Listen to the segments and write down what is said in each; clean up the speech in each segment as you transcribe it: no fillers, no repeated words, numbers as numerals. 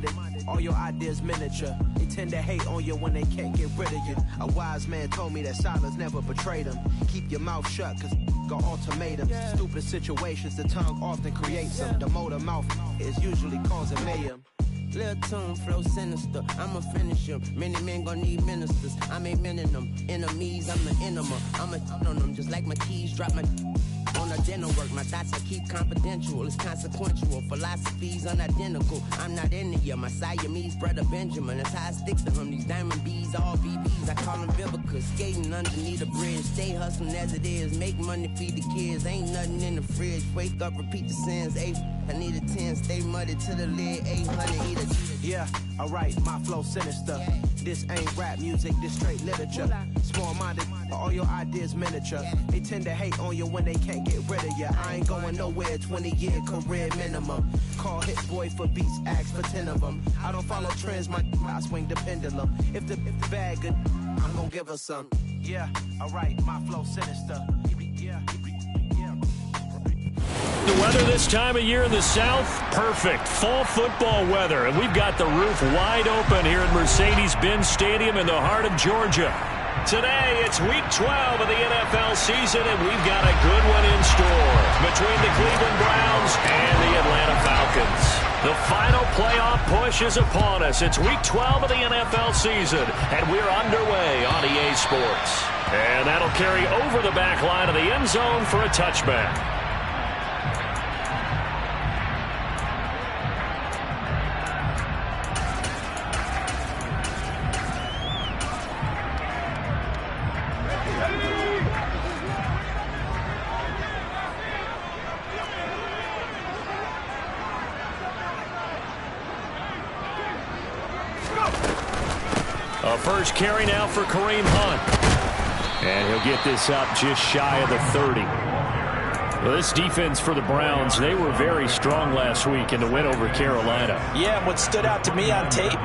Small-minded, all your ideas miniature. They tend to hate on you when they can't get rid of you. A wise man told me that silence never betrayed him. Keep your mouth shut, cause got ultimatums. Stupid situations, the tongue often creates them. The motor mouth is usually causing mayhem. Lil' tune, flow sinister, I'ma finish him. Many men gon' need ministers, I ain't mending them. Enemies, I'm the enema, I'ma on them. Just like my keys, drop my on the dinner work. My thoughts I keep confidential, it's consequential. Philosophies unidentical, I'm not into you. My Siamese brother Benjamin, that's how I stick to him. These diamond bees, all BBs, I call them Vivica. Skating underneath the bridge, stay hustling as it is. Make money, feed the kids, ain't nothing in the fridge. Wake up, repeat the sins, I need a 10, stay muddy to the lid, 800, eat a. Yeah, alright, my flow sinister. This ain't rap music, this straight literature. Small-minded, all your ideas miniature. They tend to hate on you when they can't get rid of you. I ain't going nowhere, 20-year career minimum. Call Hit Boy for beats, ask for 10 of them. I don't follow trends, I swing the pendulum. If the bag good, I'm gonna give her some. Yeah, alright, my flow sinister. Yeah. The weather this time of year in the South, perfect. Fall football weather, and we've got the roof wide open here at Mercedes-Benz Stadium in the heart of Georgia. Today, it's Week 12 of the NFL season, and we've got a good one in store between the Cleveland Browns and the Atlanta Falcons. The final playoff push is upon us. It's Week 12 of the NFL season, and we're underway on EA Sports. And that'll carry over the back line of the end zone for a touchback. A first carry now for Kareem Hunt. And he'll get this up just shy of the 30. Well, this defense for the Browns, they were very strong last week in the win over Carolina. Yeah, and what stood out to me on tape,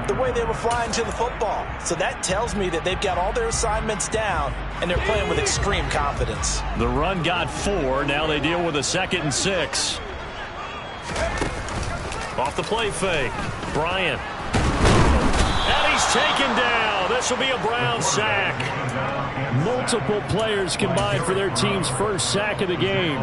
the way they were flying to the football. So that tells me that they've got all their assignments down, and they're playing with extreme confidence. The run got 4. Now they deal with a 2nd and 6. Off the play fake. Bryant. And he's taken down. This will be a Brown sack. Multiple players combined for their team's first sack of the game.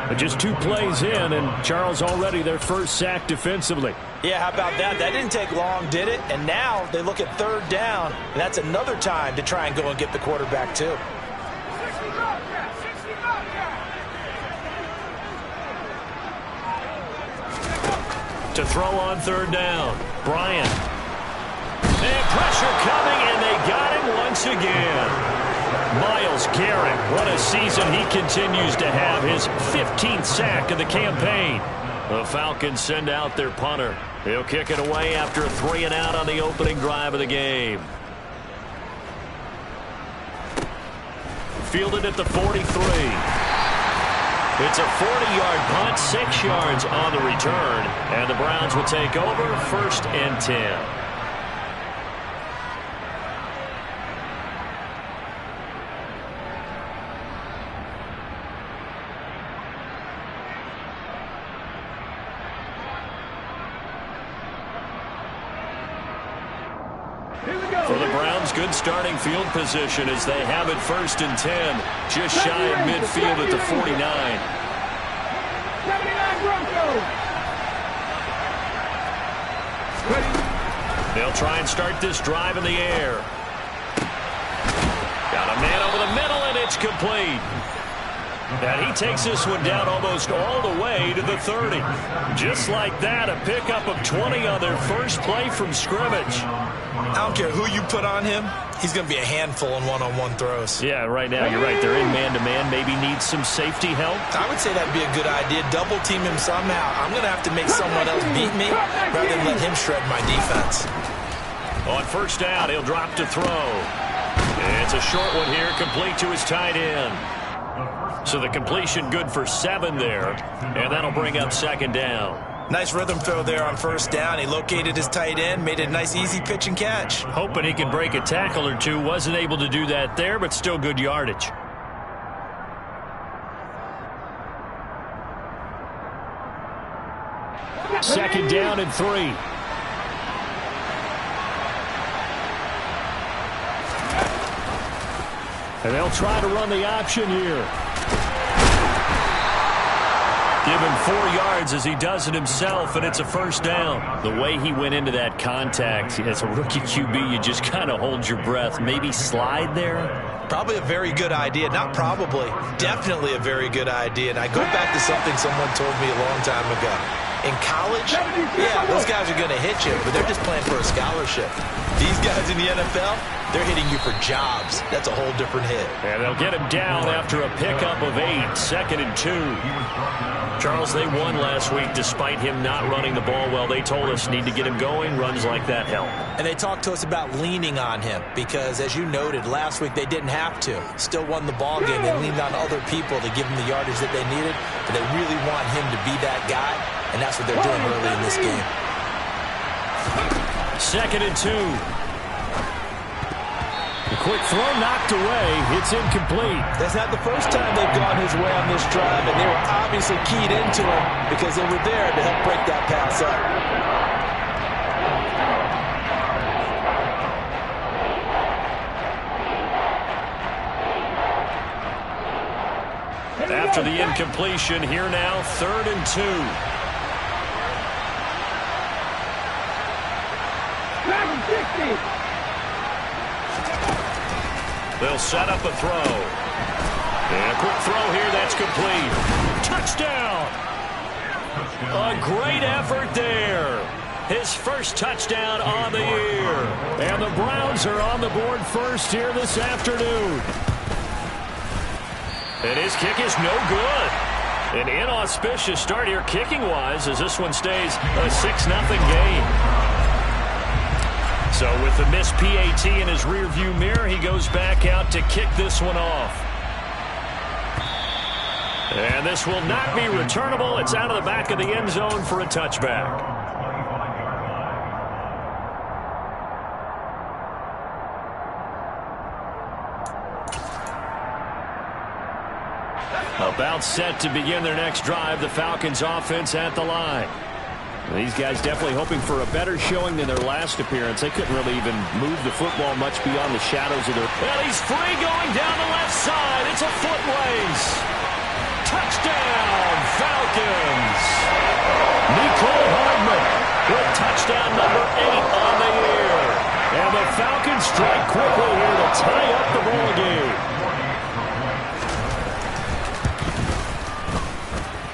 But just 2 plays in, and Charles already their first sack defensively. Yeah, how about that? That didn't take long, did it? And now they look at 3rd down, and that's another time to try and go and get the quarterback, too. To throw on 3rd down. Bryant. And pressure coming, and they got him once again. Myles Garrett, what a season he continues to have. His 15th sack of the campaign. The Falcons send out their punter. He'll kick it away after a 3 and out on the opening drive of the game. Fielded at the 43. It's a 40-yard punt, 6 yards on the return, and the Browns will take over 1st and 10. For the Browns, good starting field position as they have it 1st and 10, just shy of midfield at the 49. 79 Broncos. They'll try and start this drive in the air. Got a man over the middle, and it's complete. And he takes this one down almost all the way to the 30. Just like that, a pickup of 20 on their first play from scrimmage. I don't care who you put on him, he's going to be a handful in one-on-one throws. Yeah, right now, you're right. They're in man-to-man. Maybe needs some safety help. I would say that'd be a good idea. Double-team him somehow. I'm going to have to make someone else beat me rather than let him shred my defense. On 1st down, he'll drop to throw. It's a short one here, complete to his tight end. So the completion good for 7 there, and that'll bring up 2nd down. Nice rhythm throw there on 1st down. He located his tight end, made it a nice easy pitch and catch. Hoping he can break a tackle or two. Wasn't able to do that there, but still good yardage. Second down and 3. And they'll try to run the option here. Give him 4 yards as he does it himself, and it's a first down. The way he went into that contact as a rookie QB, you just kind of hold your breath. Maybe slide there? Probably a very good idea. Not probably. Definitely a very good idea. And I go back to something someone told me a long time ago. In college, yeah, those guys are going to hit you, but they're just playing for a scholarship. These guys in the NFL, they're hitting you for jobs. That's a whole different hit. And they'll get him down after a pickup of 8, 2nd and 2. Charles, they won last week despite him not running the ball well. They told us need to get him going. Runs like that help. And they talked to us about leaning on him because, as you noted, last week they didn't have to. Still won the ball game. They leaned on other people to give them the yardage that they needed. But they really want him to be that guy, and that's what they're doing early in this game. 2nd and 2. A quick throw knocked away. It's incomplete. That's not the first time they've gone his way on this drive, and they were obviously keyed into him because they were there to help break that pass up. After the incompletion, here now, 3rd and 2. They'll set up a throw. And a quick throw here, that's complete. Touchdown! A great effort there. His first touchdown on the year. And the Browns are on the board first here this afternoon. And his kick is no good. An inauspicious start here kicking-wise as this one stays a 6-0 game. So with the missed PAT in his rearview mirror, he goes back out to kick this one off. And this will not be returnable. It's out of the back of the end zone for a touchback. About set to begin their next drive, the Falcons offense at the line. These guys definitely hoping for a better showing than their last appearance. They couldn't really even move the football much beyond the shadows of their... And he's free going down the left side. It's a foot race. Touchdown, Falcons. Nicole Hardman with touchdown number 8 on the year. And the Falcons strike quickly here to tie up the ball game.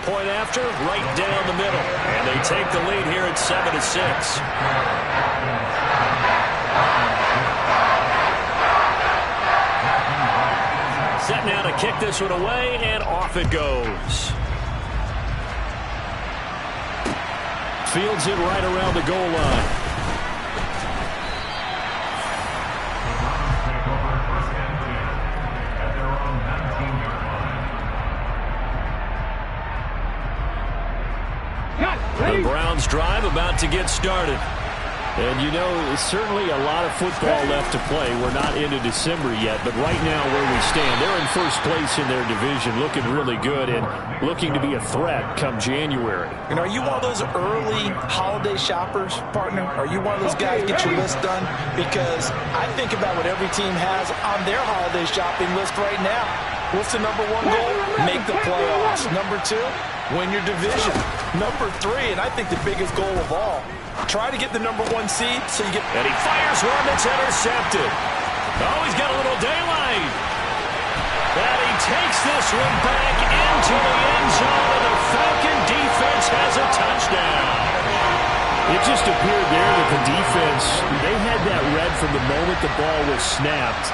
Point after, right down the middle. And they take the lead here at 7-6. Set now to kick this one away, and off it goes. Fields it right around the goal line. The Browns drive about to get started. And, you know, certainly a lot of football left to play. We're not into December yet, but right now where we stand, they're in first place in their division, looking really good and looking to be a threat come January. And are you one of those early holiday shoppers, partner? Are you one of those guys get your list done? Because I think about what every team has on their holiday shopping list right now. What's the number 1 goal? Make the playoffs. Number 2, win your division. Number 3, and I think the biggest goal of all, try to get the number 1 seed so you get... And he fires one that's intercepted. Oh, he's got a little daylight. And he takes this one back into the end zone, and the Falcon defense has a touchdown. It just appeared there that the defense, they had that read from the moment the ball was snapped.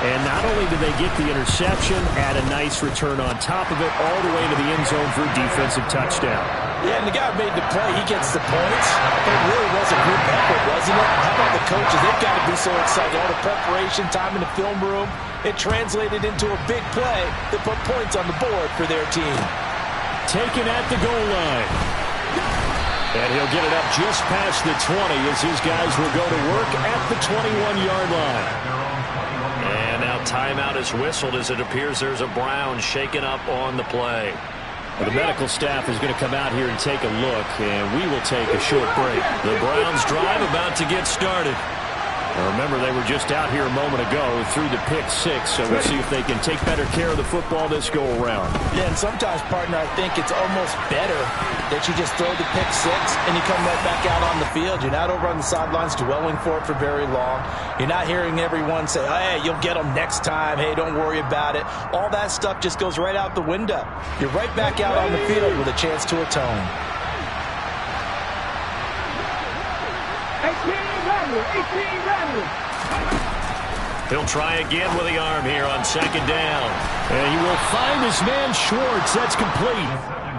And not only did they get the interception, add a nice return on top of it, all the way to the end zone for a defensive touchdown. Yeah, and the guy who made the play, he gets the points. It really was a group effort, wasn't it? How about the coaches? They've got to be so excited. All the preparation, time in the film room, it translated into a big play that put points on the board for their team. Taken at the goal line. And he'll get it up just past the 20 as his guys will go to work at the 21-yard line. And now timeout is whistled as it appears there's a Brown shaken up on the play. Well, the medical staff is going to come out here and take a look, and we will take a short break. The Browns drive about to get started. Remember, they were just out here a moment ago through the pick six, so we'll see if they can take better care of the football this go-around. Yeah, and sometimes, partner, I think it's almost better that you just throw the pick six and you come right back out on the field. You're not over on the sidelines dwelling for it for very long. You're not hearing everyone say, hey, you'll get them next time. Hey, don't worry about it. All that stuff just goes right out the window. You're right back out on the field with a chance to atone. 18 Randall. He'll try again with the arm here on second down. And he will find his man Schwartz. That's complete.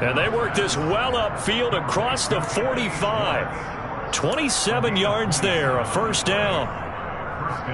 And they work this well upfield across the 45. 27 yards there, a first down.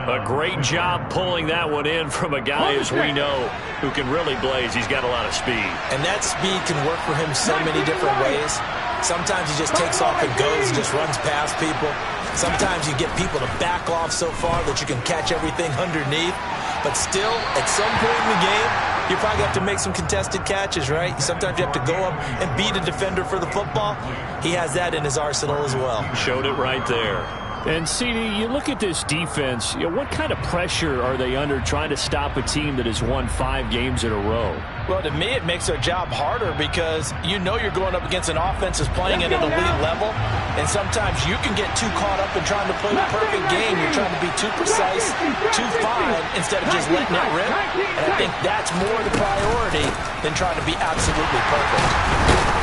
A great job pulling that one in from a guy, as we know, who can really blaze. He's got a lot of speed. And that speed can work for him so many different ways. Sometimes he just takes off and goes and just runs past people. Sometimes you get people to back off so far that you can catch everything underneath. But still, at some point in the game, you probably have to make some contested catches, right? Sometimes you have to go up and beat a defender for the football. He has that in his arsenal as well. Showed it right there. And, CD, you look at this defense, what kind of pressure are they under trying to stop a team that has won 5 games in a row? Well, to me, it makes their job harder because you know you're going up against an offense that's playing at an elite level, and sometimes you can get too caught up in trying to play the perfect game. You're trying to be too precise, too fine, instead of just letting it rip. And I think that's more the priority than trying to be absolutely perfect.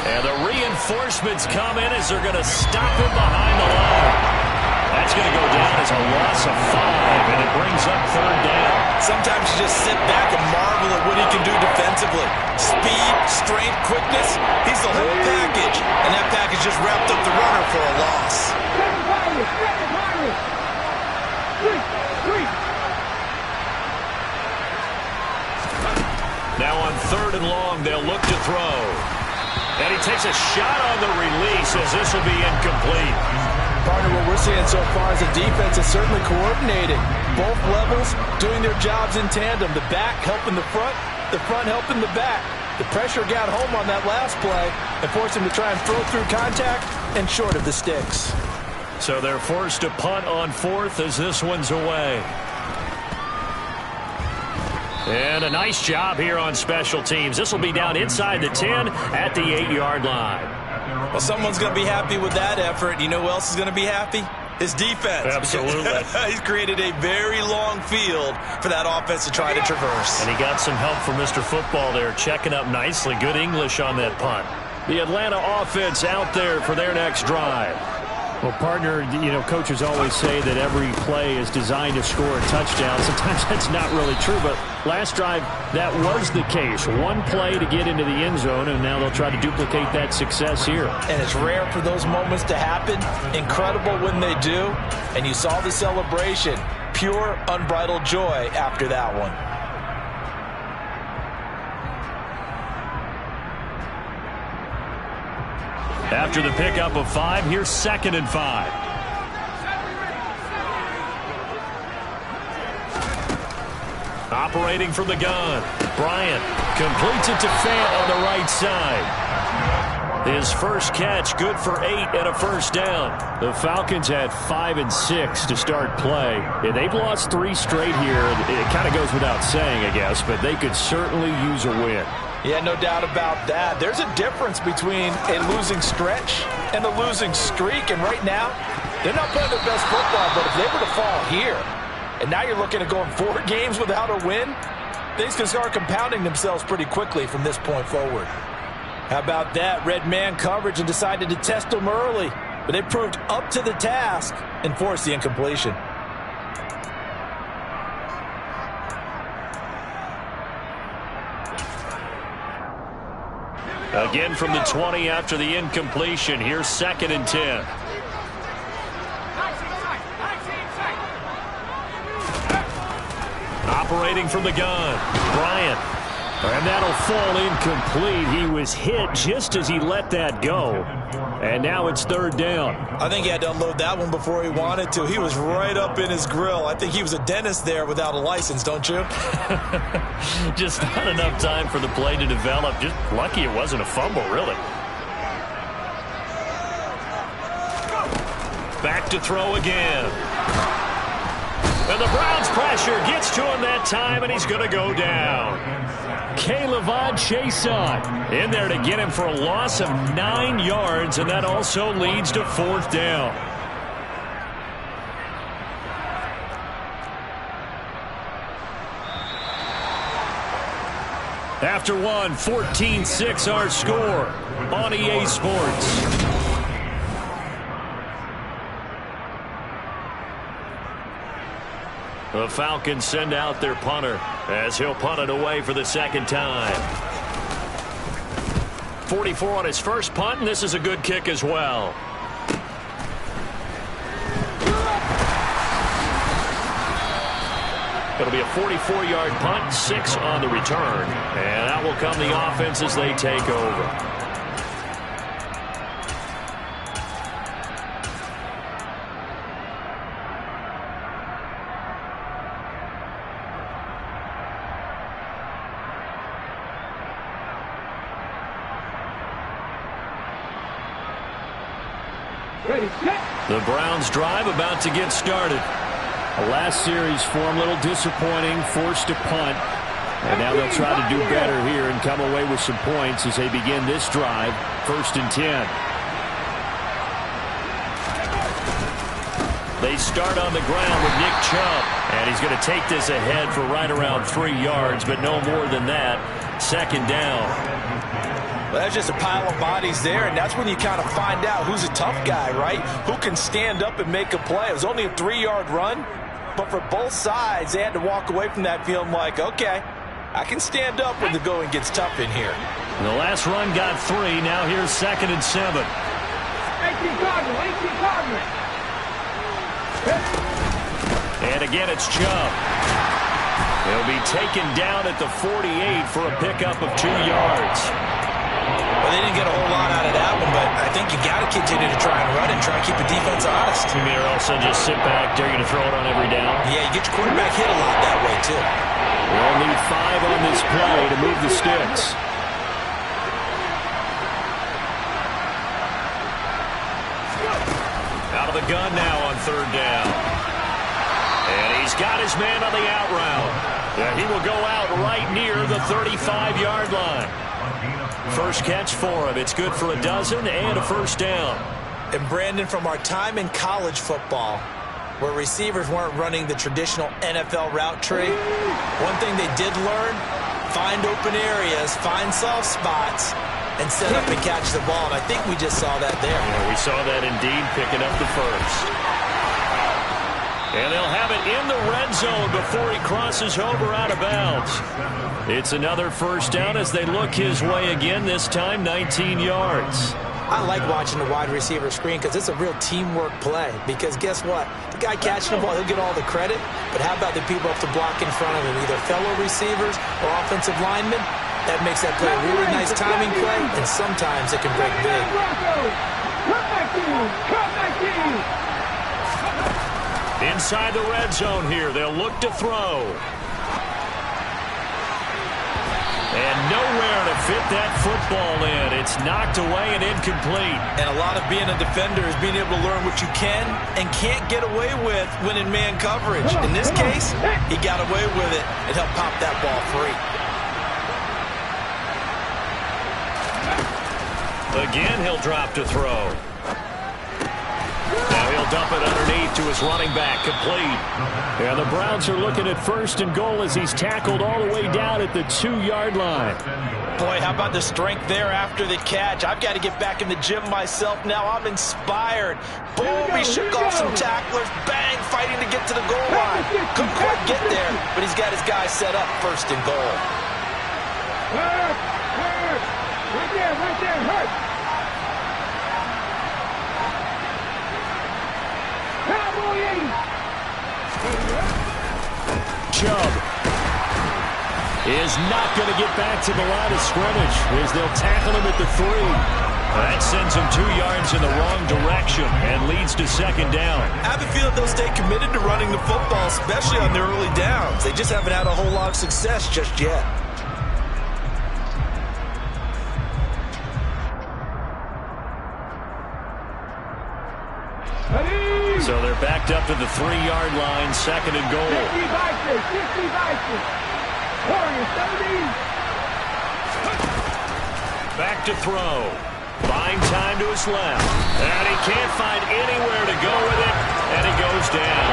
And the reinforcements come in as they're going to stop him behind the line. That's going to go down as a loss of 5, and it brings up third down. Sometimes you just sit back and marvel at what he can do defensively. Speed, strength, quickness, he's the whole package. And that package just wrapped up the runner for a loss. Now on third and long, they'll look to throw. And he takes a shot on the release as this will be incomplete. Partner, what we're seeing so far is the defense is certainly coordinated. Both levels doing their jobs in tandem. The back helping the front helping the back. The pressure got home on that last play and forced him to try and throw through contact and short of the sticks. So they're forced to punt on fourth as this one's away. And a nice job here on special teams. This will be down inside the 10 at the 8-yard line. Well, someone's going to be happy with that effort. You know who else is going to be happy? His defense. Absolutely. He's created a very long field for that offense to try to traverse. And he got some help from Mr. Football there, checking up nicely. Good English on that punt. The Atlanta offense out there for their next drive. Well, partner, coaches always say that every play is designed to score a touchdown. Sometimes that's not really true, but last drive, that was the case. One play to get into the end zone, and now they'll try to duplicate that success here. And it's rare for those moments to happen. Incredible when they do. And you saw the celebration. Pure, unbridled joy after that one. After the pickup of 5, here's 2nd and 5. Operating from the gun, Bryant completes it to Fant on the right side. His first catch, good for 8 and a first down. The Falcons had 5 and 6 to start play. And they've lost 3 straight here. It kind of goes without saying, I guess, but they could certainly use a win. Yeah, no doubt about that. There's a difference between a losing stretch and a losing streak. And right now, they're not playing their best football, but if they were to fall here, and now you're looking at going 4 games without a win, things can start compounding themselves pretty quickly from this point forward. How about that? Red man coverage and decided to test them early, but they proved up to the task and forced the incompletion. Again from the 20 after the incompletion. Here's 2nd and 10. Operating from the gun, Bryant. And that'll fall incomplete. He was hit just as he let that go. And now it's 3rd down. I think he had to unload that one before he wanted to. He was right up in his grill. I think he was a dentist there without a license, don't you? Just not enough time for the play to develop. Just lucky it wasn't a fumble, really. Back to throw again. And the Browns pressure gets to him that time, and he's going to go down. K'Lavon Chaisson in there to get him for a loss of 9 yards, and that also leads to 4th down. After one, 14-6 our score on EA Sports. The Falcons send out their punter as he'll punt it away for the second time. 44 on his first punt, and this is a good kick as well. It'll be a 44-yard punt, 6 on the return. And that will come the offense as they take over. The Browns drive about to get started. The last series form a little disappointing, forced to punt. And now they'll try to do better here and come away with some points as they begin this drive, 1st and 10. They start on the ground with Nick Chubb. And he's going to take this ahead for right around 3 yards, but no more than that. 2nd down. Well, that's just a pile of bodies there, and that's when you kind of find out who's a tough guy, right? Who can stand up and make a play. It was only a 3-yard run, but for both sides, they had to walk away from that feeling like, okay, I can stand up when the going gets tough in here. The last run got 3. Now here's 2nd and 7. 18 Cardinal, 18 Cardinal. And again, it's Chubb. He'll be taken down at the 48 for a pickup of 2 yards. Well, they didn't get a whole lot out of that one, but I think you got to continue to try and run and try and keep the defense honest. You mean or else they'll just sit back, dare you to throw it on every down? Yeah, you get your quarterback hit a lot that way, too. We'll need 5 on this play to move the sticks. Out of the gun now on 3rd down. And he's got his man on the out route. And he will go out right near the 35-yard line. First catch for him. It's good for a dozen and a 1st down. And Brandon, from our time in college football, where receivers weren't running the traditional NFL route tree, one thing they did learn, find open areas, find soft spots, and set up and catch the ball. And I think we just saw that there. Yeah, we saw that indeed, picking up the first. And they'll have it in the red zone before he crosses over out of bounds. It's another 1st down as they look his way again, this time 19 yards. I like watching the wide receiver screen because it's a real teamwork play. Because guess what? The guy catching the ball, he'll get all the credit. But how about the people up to block in front of him, either fellow receivers or offensive linemen? That makes that play a really nice timing play, and sometimes it can break big. Inside the red zone here, they'll look to throw. And nowhere to fit that football in. It's knocked away and incomplete. And a lot of being a defender is being able to learn what you can and can't get away with when in man coverage. In this case, he got away with it and helped pop that ball free. Again, he'll drop to throw. Now he'll dump it underneath to his running back, complete. And the Browns are looking at 1st and goal as he's tackled all the way down at the 2-yard line. Boy, how about the strength there after the catch? I've got to get back in the gym myself now. I'm inspired. Boom, he shook off some tacklers. Bang, fighting to get to the goal line. Couldn't quite get there, but he's got his guy set up 1st and goal. Hurt. Right there, hurt. Chubb is not going to get back to the line of scrimmage as they'll tackle him at the 3. That sends him 2 yards in the wrong direction and leads to 2nd down. I have a feeling they'll stay committed to running the football, especially on their early downs. They just haven't had a whole lot of success just yet. So they're backed up to the 3-yard line, 2nd and goal. 60 Vikings, 60 Vikings. Warriors, 30. Back to throw. Buying time to his left. And he can't find anywhere to go with it, and he goes down.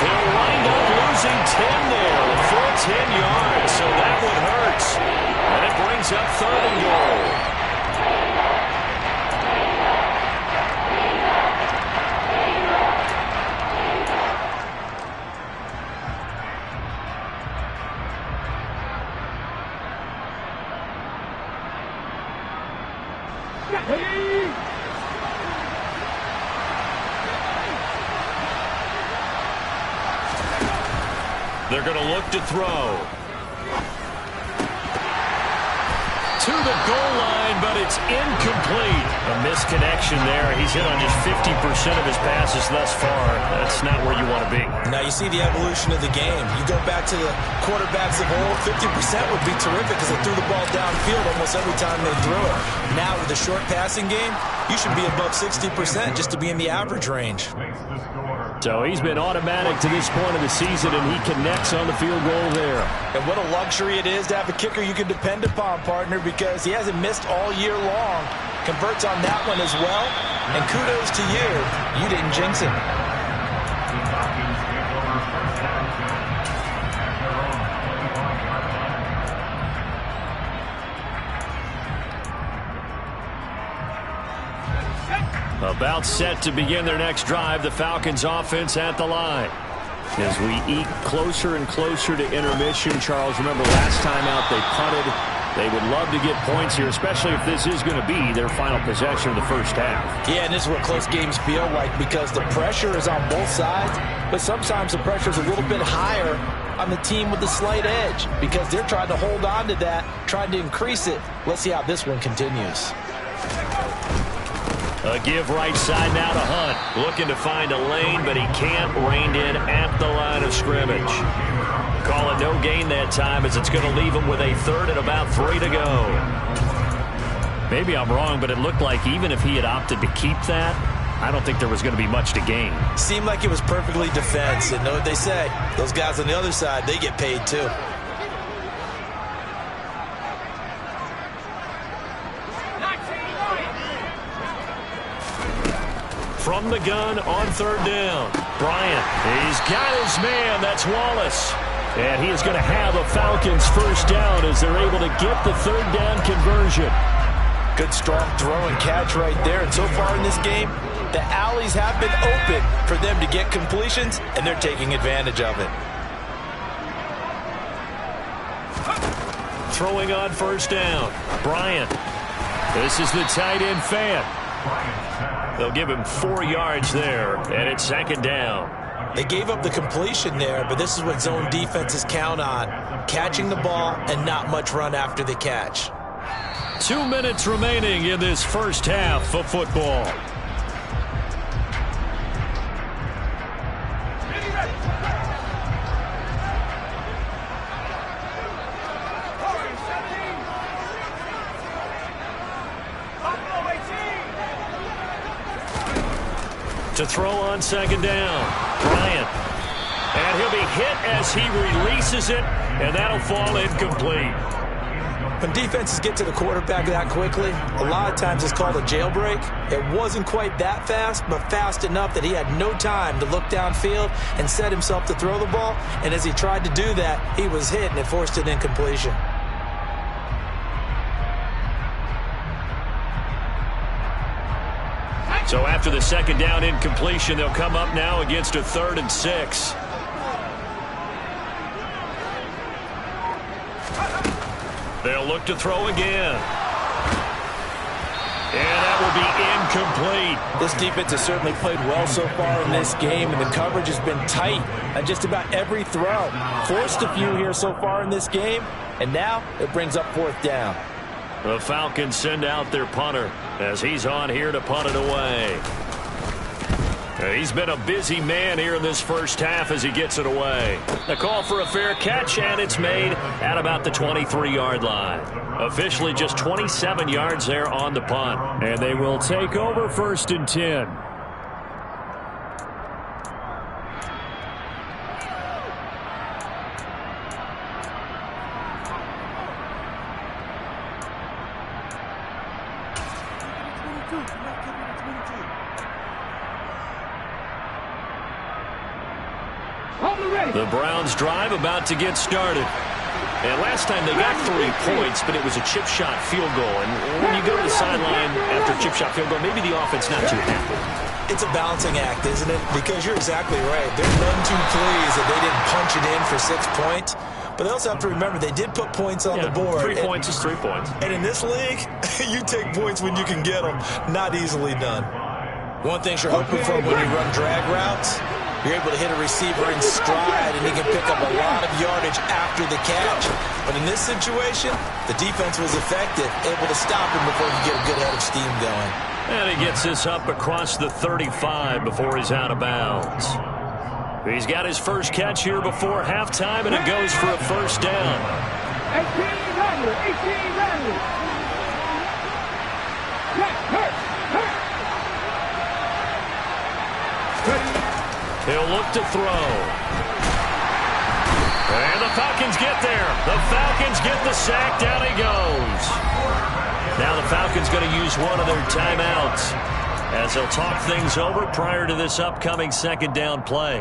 He'll wind up losing 10 there, a full 10 yards, so that one hurts. And it brings up 3rd and goal. They're going to look to throw. To the goal line, but it's incomplete. A misconnection there. He's hit on just 50% of his passes thus far. That's not where you want to be. Now you see the evolution of the game. You go back to the quarterbacks of old, 50% would be terrific because they threw the ball downfield almost every time they threw it. Now with the short passing game, you should be above 60% just to be in the average range. So he's been automatic to this point of the season, and he connects on the field goal there. And what a luxury it is to have a kicker you can depend upon, partner, because he hasn't missed all year long. Converts on that one as well. And kudos to you. You didn't jinx him. About set to begin their next drive, the Falcons offense at the line. As we eke closer and closer to intermission, Charles, remember last time out they punted. They would love to get points here, especially if this is going to be their final possession of the first half. Yeah, and this is what close games feel like because the pressure is on both sides, but sometimes the pressure is a little bit higher on the team with the slight edge because they're trying to hold on to that, trying to increase it. Let's see how this one continues. A give right side now to Hunt. Looking to find a lane, but he can't. Reined in at the line of scrimmage. Call it no gain that time as it's going to leave him with a 3rd and about 3 to go. Maybe I'm wrong, but it looked like even if he had opted to keep that, I don't think there was going to be much to gain. Seemed like it was perfectly defense. And know what they say? Those guys on the other side, they get paid too. From the gun on 3rd down. Bryant, he's got his man. That's Wallace. And he is going to have a Falcons first down as they're able to get the 3rd down conversion. Good strong throw and catch right there. And so far in this game, the alleys have been open for them to get completions, and they're taking advantage of it. Throwing on 1st down. Bryant. This is the tight end fan. They'll give him 4 yards there, and it's 2nd down. They gave up the completion there, but this is what zone defenses count on. Catching the ball and not much run after the catch. 2 minutes remaining in this first half of football. To throw on 2nd down. Bryant. And he'll be hit as he releases it, and that'll fall incomplete. When defenses get to the quarterback that quickly, a lot of times it's called a jailbreak. It wasn't quite that fast, but fast enough that he had no time to look downfield and set himself to throw the ball. And as he tried to do that, he was hit, and it forced an incompletion. So after the 2nd down incompletion, they'll come up now against a 3rd and 6. They'll look to throw again. And that will be incomplete. This defense has certainly played well so far in this game, and the coverage has been tight on just about every throw. Forced a few here so far in this game, and now it brings up 4th down. The Falcons send out their punter as he's on here to punt it away. He's been a busy man here in this first half as he gets it away. A call for a fair catch, and it's made at about the 23-yard line. Officially just 27 yards there on the punt. And they will take over 1st and 10. The Browns drive about to get started. And last time they got 3 points, but it was a chip shot field goal. And when you go to the sideline after a chip shot field goal, maybe the offense not too happy. It's a balancing act, isn't it? Because you're exactly right. They're none too pleased that they didn't punch it in for 6 points. But they also have to remember they did put points on the board. 3 points is 3 points. And in this league, you take points when you can get them. Not easily done. One thing you're hoping for when you run drag routes, you're able to hit a receiver in stride, and he can pick up a lot of yardage after the catch. But in this situation, the defense was effective, able to stop him before he could get a good head of steam going. And he gets this up across the 35 before he's out of bounds. He's got his first catch here before halftime, and it goes for a first down. 1800. He'll look to throw. And the Falcons get there. The Falcons get the sack. Down he goes. Now the Falcons going to use one of their timeouts as they'll talk things over prior to this upcoming second down play.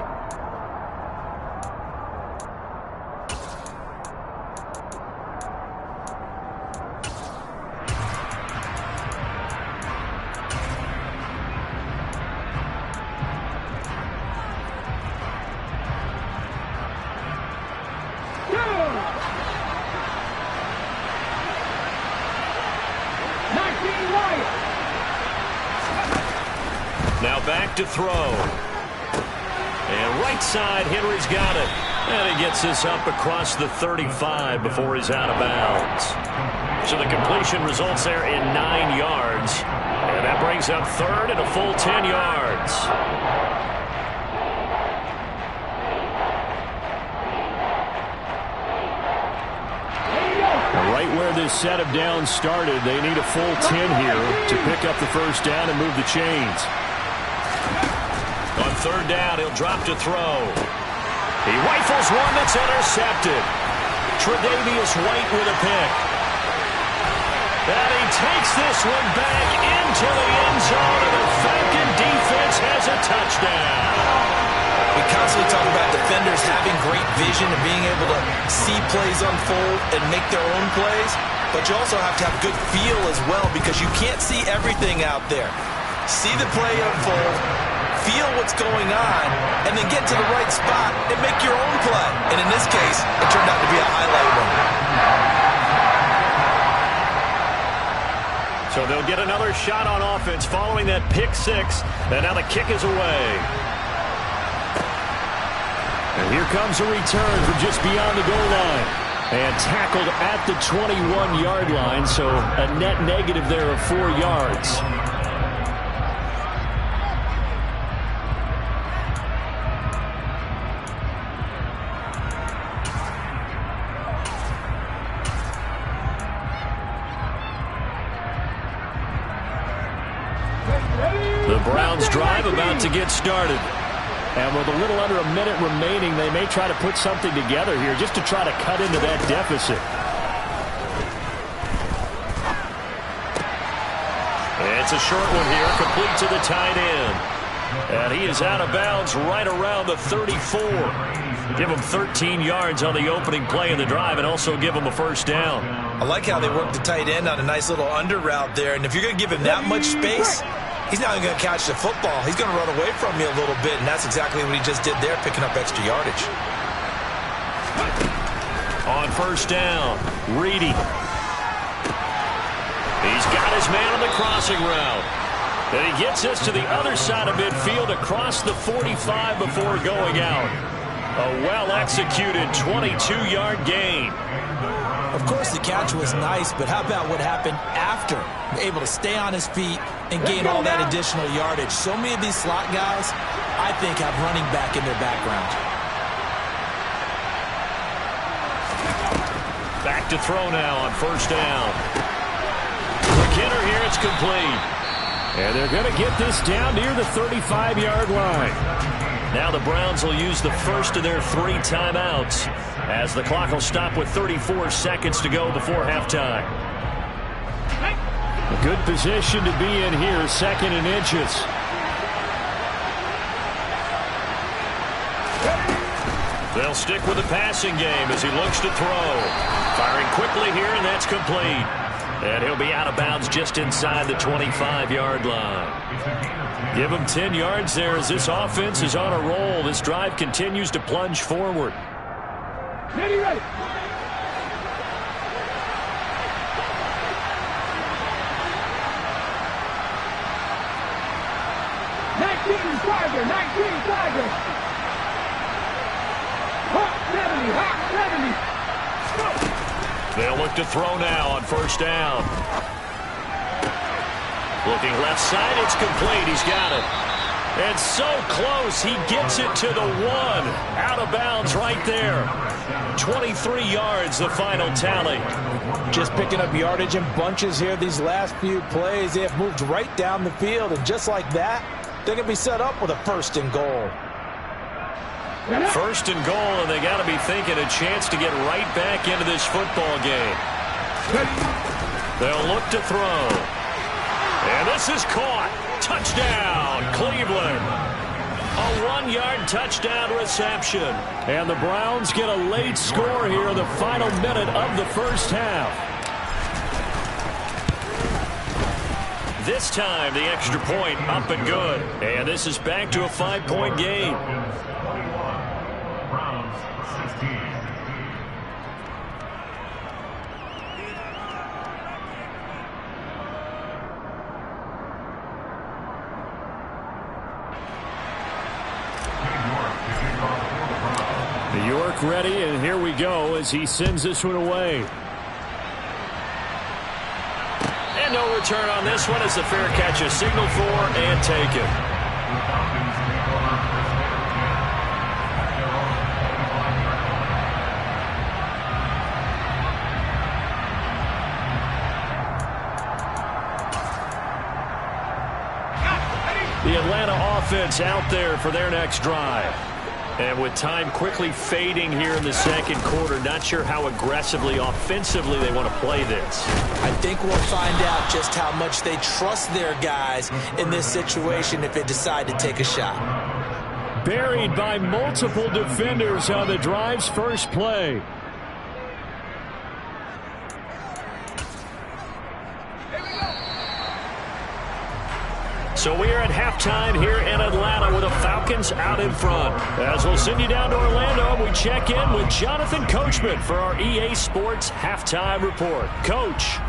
Now back to throw. And right side, Henry's got it. And he gets this up across the 35 before he's out of bounds. So the completion results there in 9 yards. And that brings up third and a full 10 yards. Right where this set of downs started, they need a full 10 here to pick up the first down and move the chains. On third down, he'll drop to throw. He rifles one that's intercepted. Tre'Davious White with a pick. And he takes this one back into the end zone, and the Falcon defense has a touchdown. We constantly talk about defenders having great vision and being able to see plays unfold and make their own plays, but you also have to have good feel as well because you can't see everything out there. See the play unfold, feel what's going on, and then get to the right spot and make your own play. And in this case, it turned out to be a highlight one. So they'll get another shot on offense following that pick six, and now the kick is away. And here comes a return from just beyond the goal line. And tackled at the 21-yard line, so a net negative there of 4 yards. The Browns drive about to get started. And with a little under a minute remaining, they may try to put something together here just to try to cut into that deficit. It's a short one here, complete to the tight end. And he is out of bounds right around the 34. Give him 13 yards on the opening play of the drive and also give him a first down. I like how they work the tight end on a nice little under route there. And if you're going to give him that much space, he's not even going to catch the football. He's going to run away from you a little bit, and that's exactly what he just did there, picking up extra yardage. On first down, Reedy. He's got his man on the crossing route. And he gets this to the other side of midfield across the 45 before going out. A well-executed 22-yard gain. Of course, the catch was nice, but how about what happened after? Able to stay on his feet and gain all that additional yardage. So many of these slot guys, I think, have running back in their background. Back to throw now on first down. McKinnon here, it's complete. And they're going to get this down near the 35-yard line. Now the Browns will use the first of their 3 timeouts as the clock will stop with 34 seconds to go before halftime. Good position to be in here, 2nd and inches. They'll stick with the passing game as he looks to throw. Firing quickly here, and that's complete. And he'll be out of bounds just inside the 25-yard line. Give him 10 yards there as this offense is on a roll. This drive continues to plunge forward. Ready. 19 Tiger. Hot 70. They'll look to throw now on 1st down. Looking left side, it's complete. He's got it. And so close, he gets it to the 1. Out of bounds right there. 23 yards, the final tally. Just picking up yardage in bunches here these last few plays. They have moved right down the field, and just like that, they're going to be set up with a 1st and goal. 1st and goal, and they got to be thinking a chance to get right back into this football game. They'll look to throw. And this is caught. Touchdown, Cleveland. A 1-yard touchdown reception. And the Browns get a late score here in the final minute of the 1st half. This time, the extra point up and good. And this is back to a 5-point game. New York ready, and here we go as he sends this one away. And no return on this one as the fair catch is signaled for and taken. The Atlanta offense out there for their next drive. And with time quickly fading here in the 2nd quarter, not sure how aggressively, offensively they want to play this. I think we'll find out just how much they trust their guys in this situation if they decide to take a shot. Buried by multiple defenders on the drive's first play. So we are at halftime here in Atlanta with the Falcons out in front. As we'll send you down to Orlando, we check in with Jonathan Coachman for our EA Sports Halftime Report. Coach.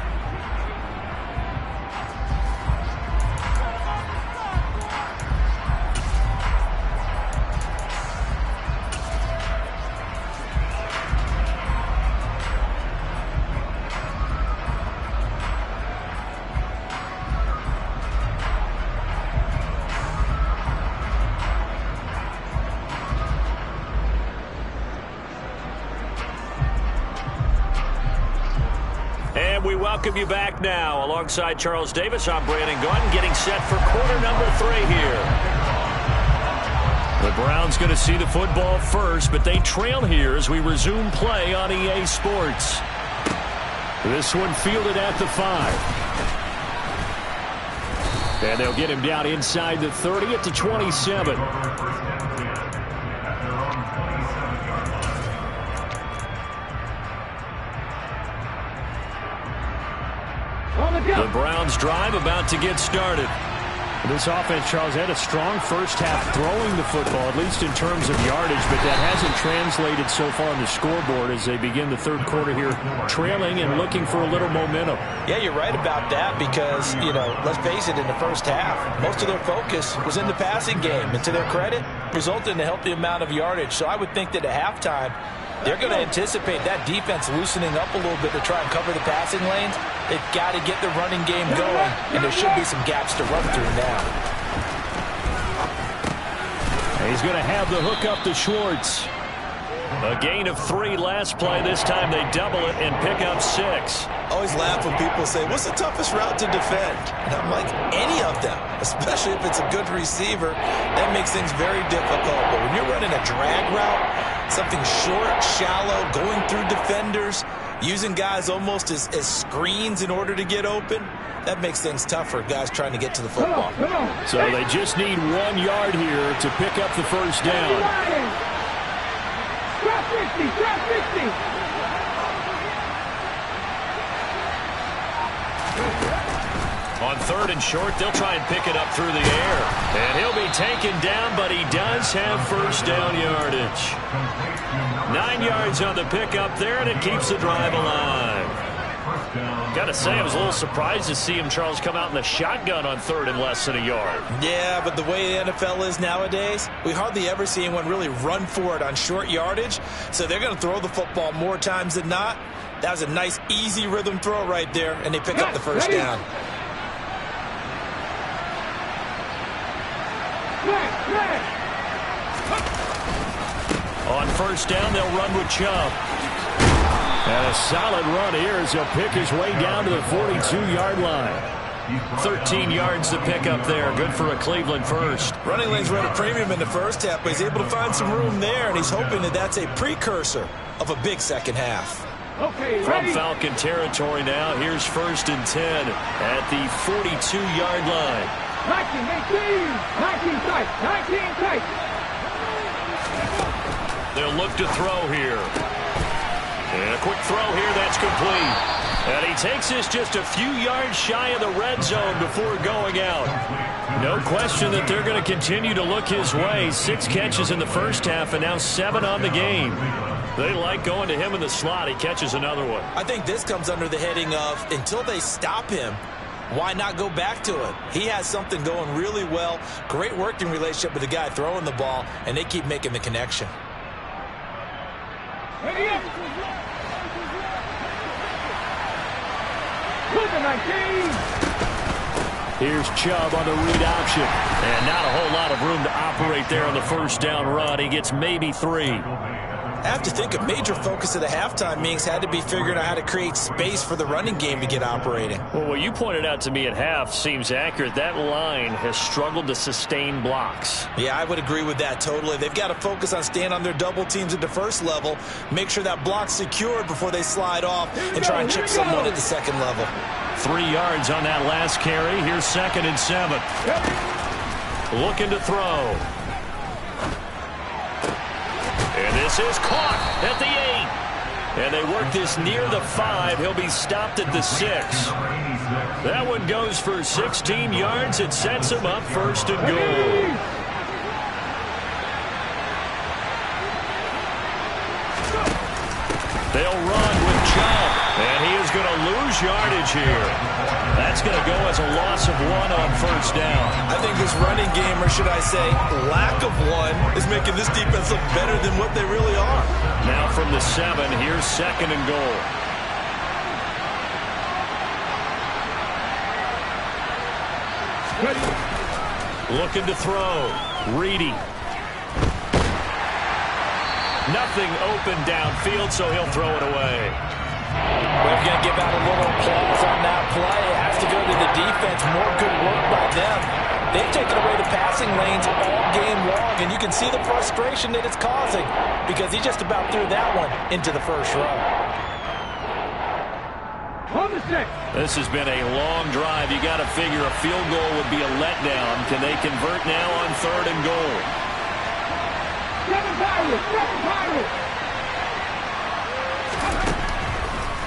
We welcome you back now. Alongside Charles Davis, I'm Brandon Gaudin, getting set for quarter number 3 here. The Browns going to see the football first, but they trail here as we resume play on EA Sports. This one fielded at the 5. And they'll get him down inside the 30 at the 27. The Browns drive about to get started. This offense, Charles, had a strong first half throwing the football, at least in terms of yardage, but that hasn't translated so far on the scoreboard as they begin the 3rd quarter here, trailing and looking for a little momentum. Yeah, you're right about that because, let's face it, in the first half, most of their focus was in the passing game, and to their credit, resulted in a healthy amount of yardage. So I would think that at halftime, they're going to anticipate that defense loosening up a little bit to try and cover the passing lanes. They've got to get the running game going, and there should be some gaps to run through now. He's going to have the hook up to Schwartz. A gain of 3 last play. This time they double it and pick up 6. Always laugh when people say, what's the toughest route to defend? And I'm like, any of them, especially if it's a good receiver. That makes things very difficult. But when you're running a drag route, something short, shallow, going through defenders, using guys almost as screens in order to get open. That makes things tough for guys trying to get to the football. So they just need 1 yard here to pick up the first down. Drop 50, drop 50. On 3rd and short, they'll try and pick it up through the air. And he'll be taken down, but he does have first down yardage. 9 yards on the pickup there, and it keeps the drive alive. Got to say, I was a little surprised to see him, Charles, come out in the shotgun on 3rd and less than a yard. Yeah, but the way the NFL is nowadays, we hardly ever see anyone really run for it on short yardage. So they're going to throw the football more times than not. That was a nice, easy rhythm throw right there, and they pick up the first down. On first down, they'll run with Chubb. And a solid run here as he'll pick his way down to the 42-yard line. 13 yards to pick up there. Good for a Cleveland first. Running lanes run a premium in the first half, but he's able to find some room there, and he's hoping that that's a precursor of a big second half. Okay, From Falcon territory now, here's 1st and 10 at the 42-yard line. 19 tight, 19 tight. They'll look to throw here. And a quick throw here, that's complete. And he takes this just a few yards shy of the red zone before going out. No question that they're going to continue to look his way. 6 catches in the first half and now 7 on the game. They like going to him in the slot. He catches another one. I think this comes under the heading of until they stop him, why not go back to it? He has something going really well. Great working relationship with the guy throwing the ball, and they keep making the connection. Ready up. Look at 19. Here's Chubb on the read option. And not a whole lot of room to operate there on the first down run. He gets maybe 3. I have to think a major focus of the halftime meetings had to be figuring out how to create space for the running game to get operating. Well, what you pointed out to me at half seems accurate. That line has struggled to sustain blocks. Yeah, I would agree with that totally. They've got to focus on staying on their double teams at the first level, make sure that block's secured before they slide off and try and chip someone at the second level. 3 yards on that last carry. Here's 2nd and 7. Looking to throw. And this is caught at the 8. And they work this near the 5. He'll be stopped at the 6. That one goes for 16 yards. It sets him up 1st and goal. They'll run with Chubb. And he is going to lose yardage here. That's going to go as a loss of 1 on first down. I think this running game, or should I say lack of one, is making this defense look better than what they really are. Now from the 7, here's 2nd and goal. Looking to throw. Reedy. Nothing open downfield, so he'll throw it away. We're going to give out a little applause on that play. It has to go to the defense. More good work by them. They've taken away the passing lanes all game long, and you can see the frustration that it's causing because he just about threw that one into the first row. This has been a long drive. You got to figure a field goal would be a letdown. Can they convert now on 3rd and goal?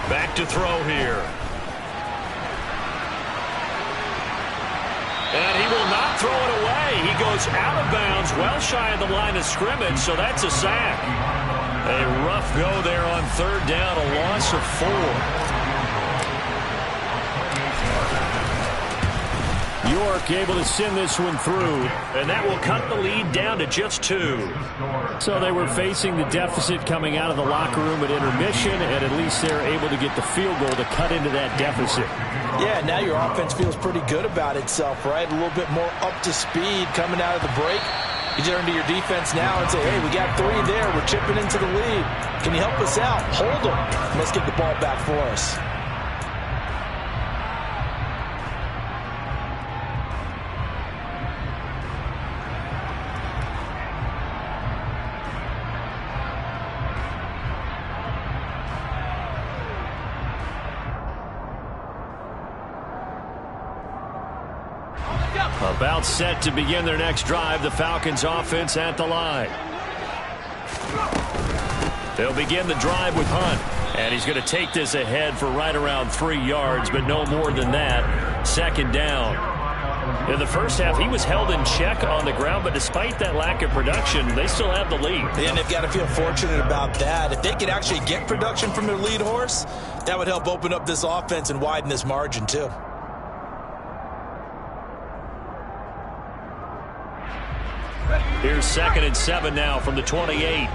Back to throw here. And he will not throw it away. He goes out of bounds, well shy of the line of scrimmage, so that's a sack. A rough go there on 3rd down, a loss of 4. York able to send this one through. And that will cut the lead down to just 2. So they were facing the deficit coming out of the locker room at intermission, and at least they're able to get the field goal to cut into that deficit. Yeah, now your offense feels pretty good about itself, right? A little bit more up to speed coming out of the break. You turn to your defense now and say, hey, we got 3 there. We're chipping into the lead. Can you help us out? Hold them. Let's get the ball back for us. About set to begin their next drive. The Falcons offense at the line. They'll begin the drive with Hunt. And he's going to take this ahead for right around 3 yards, but no more than that. Second down. In the first half, he was held in check on the ground, but despite that lack of production, they still have the lead. And they've got to feel fortunate about that. If they could actually get production from their lead horse, that would help open up this offense and widen this margin too. Here's 2nd and 7 now from the 28.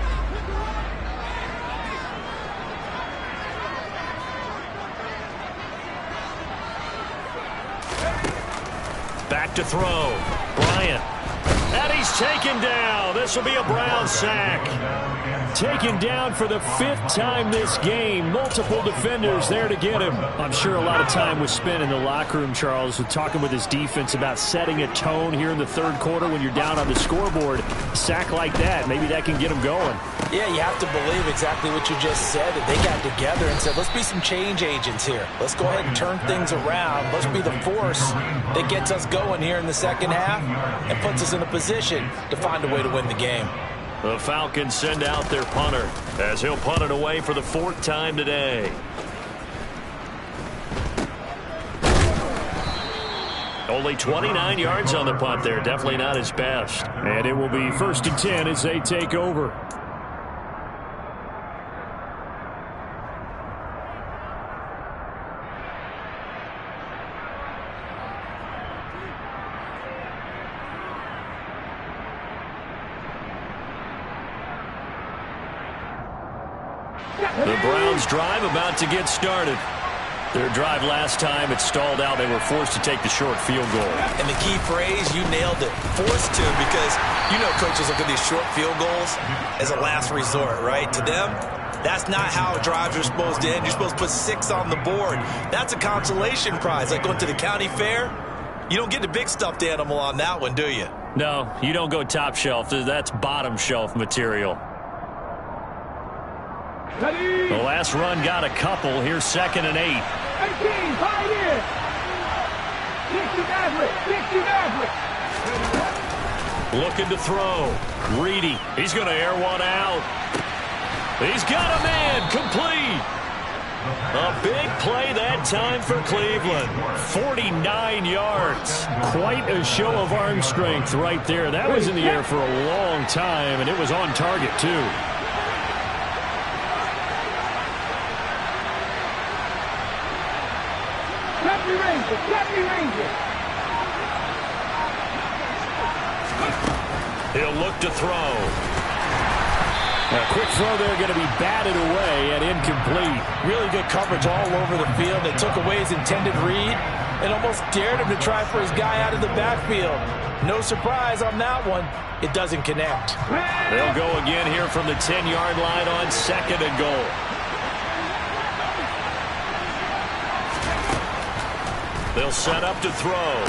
Back to throw. Bryant. And he's taken down. This will be a Brown sack. Taken down for the 5th time this game. Multiple defenders there to get him. I'm sure a lot of time was spent in the locker room, Charles, with talking with his defense about setting a tone here in the 3rd quarter when you're down on the scoreboard. A sack like that, maybe that can get him going. Yeah, you have to believe exactly what you just said. That they got together and said, let's be some change agents here. Let's go ahead and turn things around. Let's be the force that gets us going here in the 2nd half and puts us in a position to find a way to win the game. The Falcons send out their punter as he'll punt it away for the 4th time today. Only 29 yards on the punt there. Definitely not his best. And it will be 1st and 10 as they take over. The Browns drive about to get started. Their drive last time, it stalled out. They were forced to take the short field goal. And the key phrase, you nailed it, forced to, because you know coaches look at these short field goals as a last resort, right? To them, that's not how drives are supposed to end. You're supposed to put 6 on the board. That's a consolation prize, like going to the county fair. You don't get the big stuffed animal on that one, do you? No, you don't go top shelf. That's bottom shelf material. The last run got a couple. Here's 2nd and 8. 18, right here. 60 Looking to throw. Reedy. He's going to air one out. He's got a man. Complete. A big play that time for Cleveland. 49 yards. Quite a show of arm strength right there. That was in the air for a long time, and it was on target, too. He'll look to throw. A quick throw there going to be batted away and incomplete. Really good coverage all over the field. They took away his intended read and almost dared him to try for his guy out of the backfield. No surprise on that one. It doesn't connect. They'll go again here from the 10-yard line on 2nd and goal. They'll set up to throw.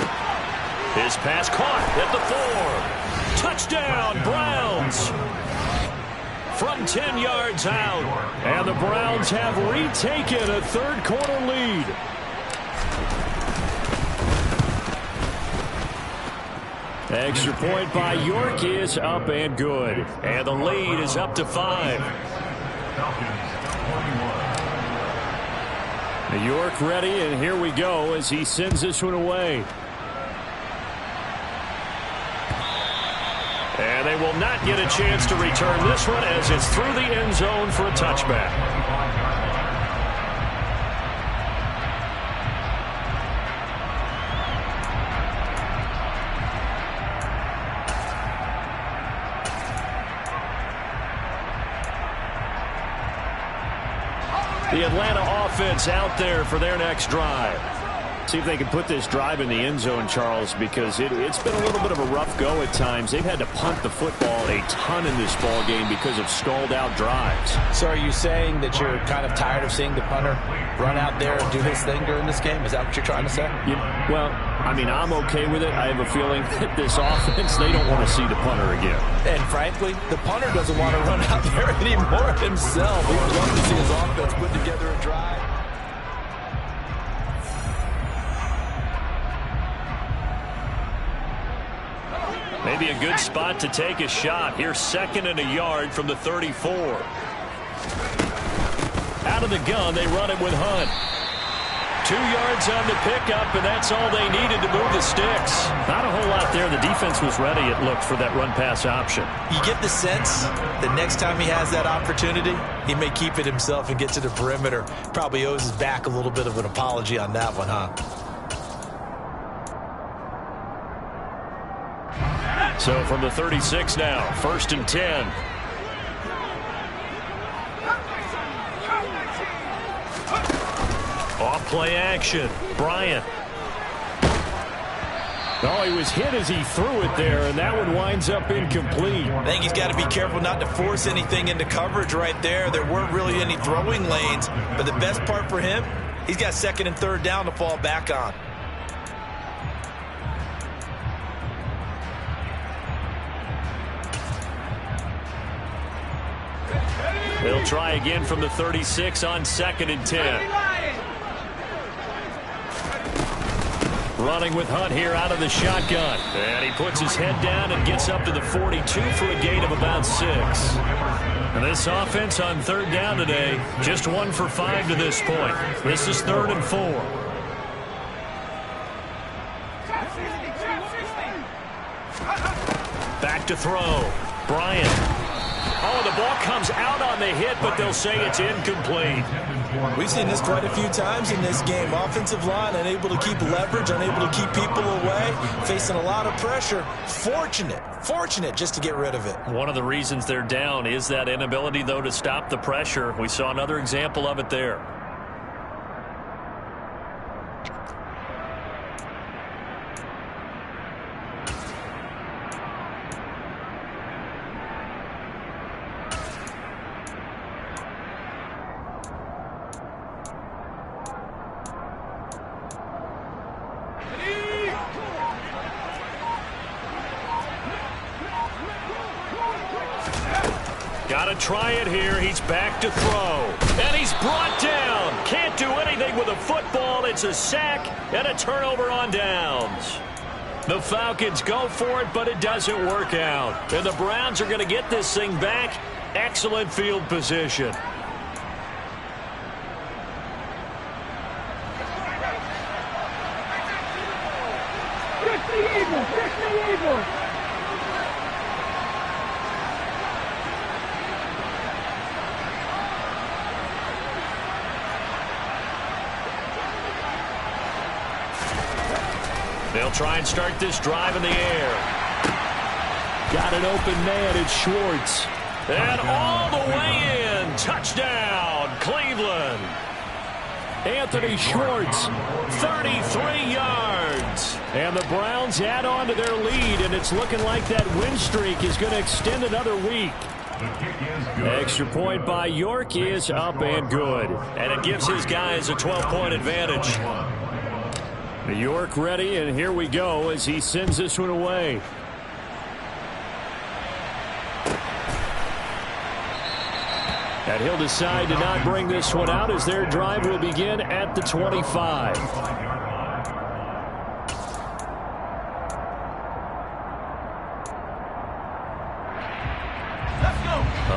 His pass caught at the 4. Touchdown, Browns. From 10 yards out. And the Browns have retaken a 3rd quarter lead. Extra point by York is up and good. And the lead is up to 5. York ready, and here we go as he sends this one away. And they will not get a chance to return this one as it's through the end zone for a touchback. The Atlanta offense out there for their next drive. See if they can put this drive in the end zone, Charles, because it's been a little bit of a rough go at times. They've had to punt the football a ton in this ball game because of stalled-out drives. So are you saying that you're kind of tired of seeing the punter run out there and do his thing during this game? Is that what you're trying to say? Well, I mean, I'm okay with it. I have a feeling that this offense, they don't want to see the punter again. And frankly, the punter doesn't want to run out there anymore himself. He would love to see his offense put together a drive. Maybe a good spot to take a shot. Here's 2nd and a yard from the 34. Out of the gun, they run it with Hunt. 2 yards on the pickup, and that's all they needed to move the sticks. Not a whole lot there. The defense was ready, it looked, for that run-pass option. You get the sense that next time he has that opportunity, he may keep it himself and get to the perimeter. Probably owes his back a little bit of an apology on that one, huh? So from the 36 now, 1st and 10. Off play action. Bryant. Oh, he was hit as he threw it there, and that one winds up incomplete. I think he's got to be careful not to force anything into coverage right there. There weren't really any throwing lanes, but the best part for him, he's got 2nd and 3rd down to fall back on. They'll try again from the 36 on 2nd and 10. Running with Hunt here out of the shotgun. And he puts his head down and gets up to the 42 for a gain of about 6. And this offense on 3rd down today, just 1 for 5 to this point. This is 3rd and 4. Back to throw. Bryant. Oh, the ball comes out on the hit, but they'll say it's incomplete. We've seen this quite a few times in this game. Offensive line unable to keep leverage, unable to keep people away, facing a lot of pressure. Fortunate just to get rid of it. One of the reasons they're down is that inability, though, to stop the pressure. We saw another example of it there. Gotta try it here. He's back to throw. And he's brought down. Can't do anything with a football. It's a sack and a turnover on downs. The Falcons go for it, but it doesn't work out. And the Browns are going to get this thing back. Excellent field position. They'll try and start this drive in the air. Got an open man. It's Schwartz. And all the way in. Touchdown, Cleveland. Anthony Schwartz, 33 yards. And the Browns add on to their lead, and it's looking like that win streak is going to extend another week. Extra point by York is up and good. And it gives his guys a 12-point advantage. York ready, and here we go as he sends this one away. And he'll decide to not bring this one out as their drive will begin at the 25.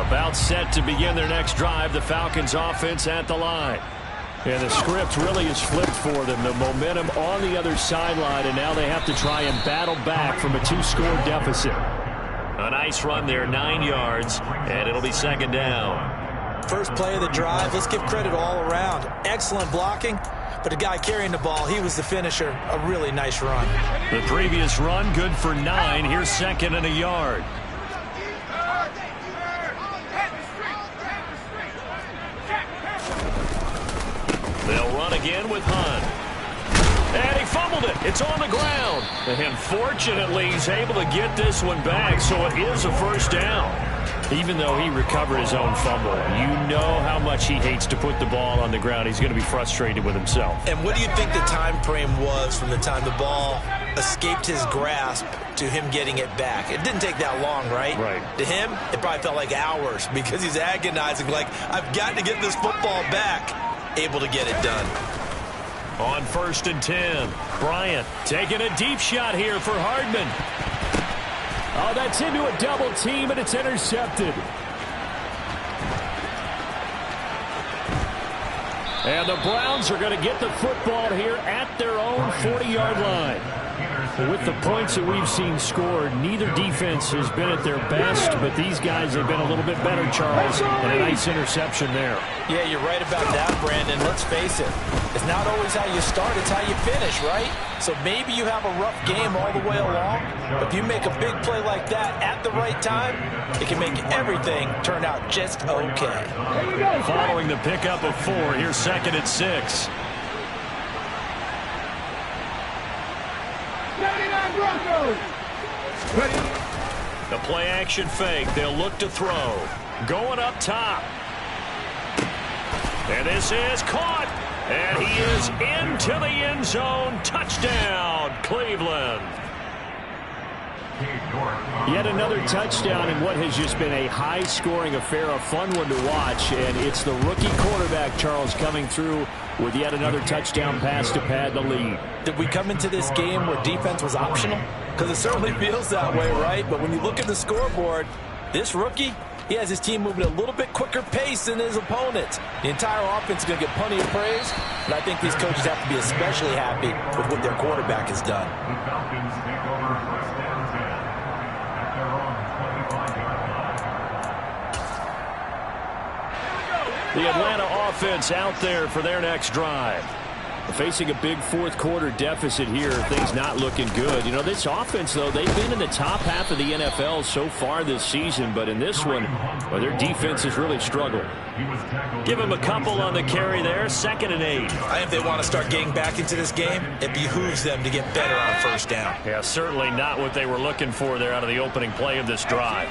About set to begin their next drive, the Falcons offense at the line. And the script really is flipped for them. The momentum on the other sideline, and now they have to try and battle back from a 2-score deficit. A nice run there, 9 yards, and it'll be 2nd down. First play of the drive, let's give credit all around. Excellent blocking, but the guy carrying the ball, he was the finisher. A really nice run. The previous run, good for 9. Here's 2nd and a yard. They'll run again with Hunt. And he fumbled it. It's on the ground. And fortunately, he's able to get this one back, so it is a 1st down. Even though he recovered his own fumble, you know how much he hates to put the ball on the ground. He's going to be frustrated with himself. And what do you think the time frame was from the time the ball escaped his grasp to him getting it back? It didn't take that long, right? Right. To him, it probably felt like hours because he's agonizing, like, I've got to get this football back. Able to get it done. On 1st and 10, Bryant taking a deep shot here for Hardman. Oh, that's into a double team, and it's intercepted. And the Browns are going to get the football here at their own 40-yard line. With the points that we've seen scored, neither defense has been at their best, but these guys have been a little bit better, Charles, and a nice interception there. Yeah, you're right about that, Brandon. Let's face it. It's not always how you start, it's how you finish, right? So maybe you have a rough game all the way along, but if you make a big play like that at the right time, it can make everything turn out just okay. Following the pickup of 4, here's 2nd and 6. The play action fake. They'll look to throw. Going up top. And this is caught. And he is into the end zone. Touchdown, Cleveland. Yet another touchdown in what has just been a high-scoring affair, a fun one to watch. And it's the rookie quarterback, Charles, coming through with yet another touchdown pass to pad the lead. Did we come into this game where defense was optional? Because it certainly feels that way, right? But when you look at the scoreboard, this rookie, he has his team moving at a little bit quicker pace than his opponents. The entire offense is going to get plenty of praise, but I think these coaches have to be especially happy with what their quarterback has done. The Atlanta offense out there for their next drive. Facing a big fourth-quarter deficit here, things not looking good. You know, this offense, though, they've been in the top half of the NFL so far this season, but in this one, well, their defense has really struggled. Give them a couple on the carry there, 2nd and 8. I think they want to start getting back into this game. It behooves them to get better on 1st down. Yeah, certainly not what they were looking for there out of the opening play of this drive.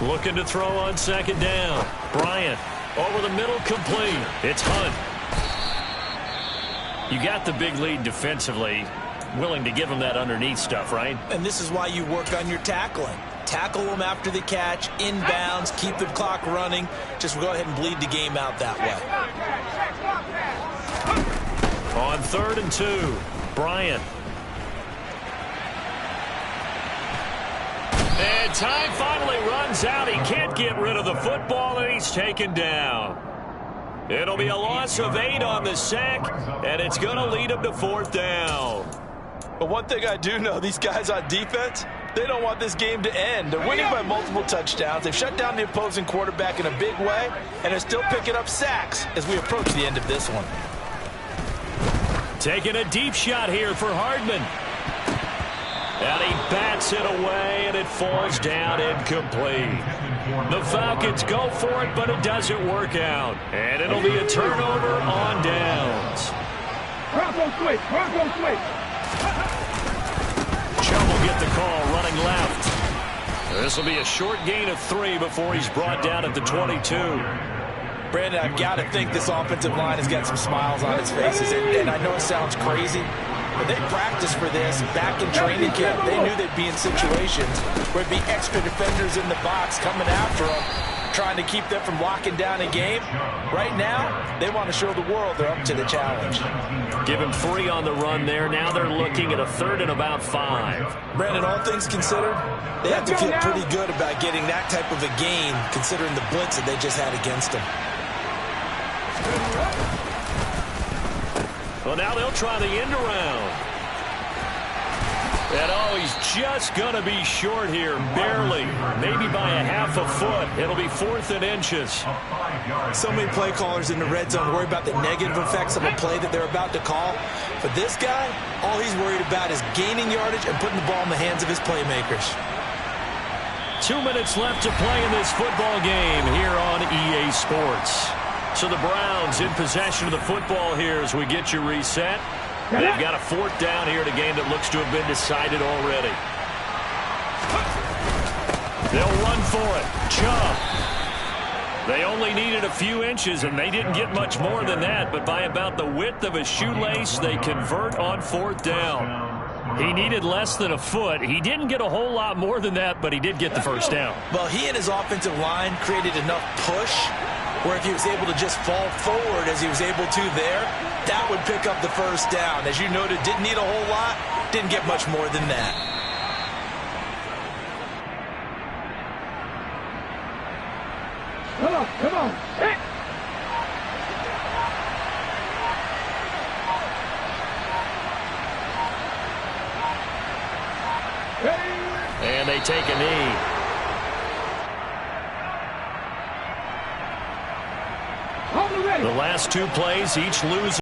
Looking to throw on 2nd down. Bryant. Over the middle, complete. It's Hunt. You got the big lead defensively. Willing to give him that underneath stuff, right? And this is why you work on your tackling. Tackle them after the catch, inbounds, keep the clock running. Just go ahead and bleed the game out that way. On 3rd and 2, Bryant. And time finally runs out. He can't get rid of the football, and he's taken down. It'll be a loss of 8 on the sack, and it's going to lead him to 4th down. But one thing I do know, these guys on defense, they don't want this game to end. They're winning by multiple touchdowns. They've shut down the opposing quarterback in a big way, and they're still picking up sacks as we approach the end of this one. Taking a deep shot here for Hardman. And he bats it away, and it falls down incomplete. The Falcons go for it, but it doesn't work out. And it'll be a turnover on downs. Bronco switch, Bronco switch. Chubb will get the call, running left. This will be a short gain of 3 before he's brought down at the 22. Brandon, I've got to think this offensive line has got some smiles on its faces. And I know it sounds crazy, but they practiced for this back in training camp. They knew they'd be in situations where there'd be extra defenders in the box coming after them, trying to keep them from locking down a game. Right now, they want to show the world they're up to the challenge. Give him 3 on the run there. Now they're looking at a 3rd and about 5. Brandon, all things considered, they have to feel pretty good about getting that type of a gain, considering the blitz that they just had against them. Well, now they'll try the end around. And, oh, he's just going to be short here, barely, maybe by a half a foot. It'll be 4th and inches. So many play callers in the red zone worry about the negative effects of a play that they're about to call. But this guy, all he's worried about is gaining yardage and putting the ball in the hands of his playmakers. 2 minutes left to play in this football game here on EA Sports. So the Browns in possession of the football here as we get you reset. They've got a 4th down here in a game that looks to have been decided already. They'll run for it. Chubb. They only needed a few inches, and they didn't get much more than that, but by about the width of a shoelace, they convert on 4th down. He needed less than a foot. He didn't get a whole lot more than that, but he did get the 1st down. Well, he and his offensive line created enough push where if he was able to just fall forward as he was able to there, that would pick up the 1st down. As you noted, didn't need a whole lot, Didn't get much more than that. Come on. Hit. And they take a knee. The last two plays, each lose.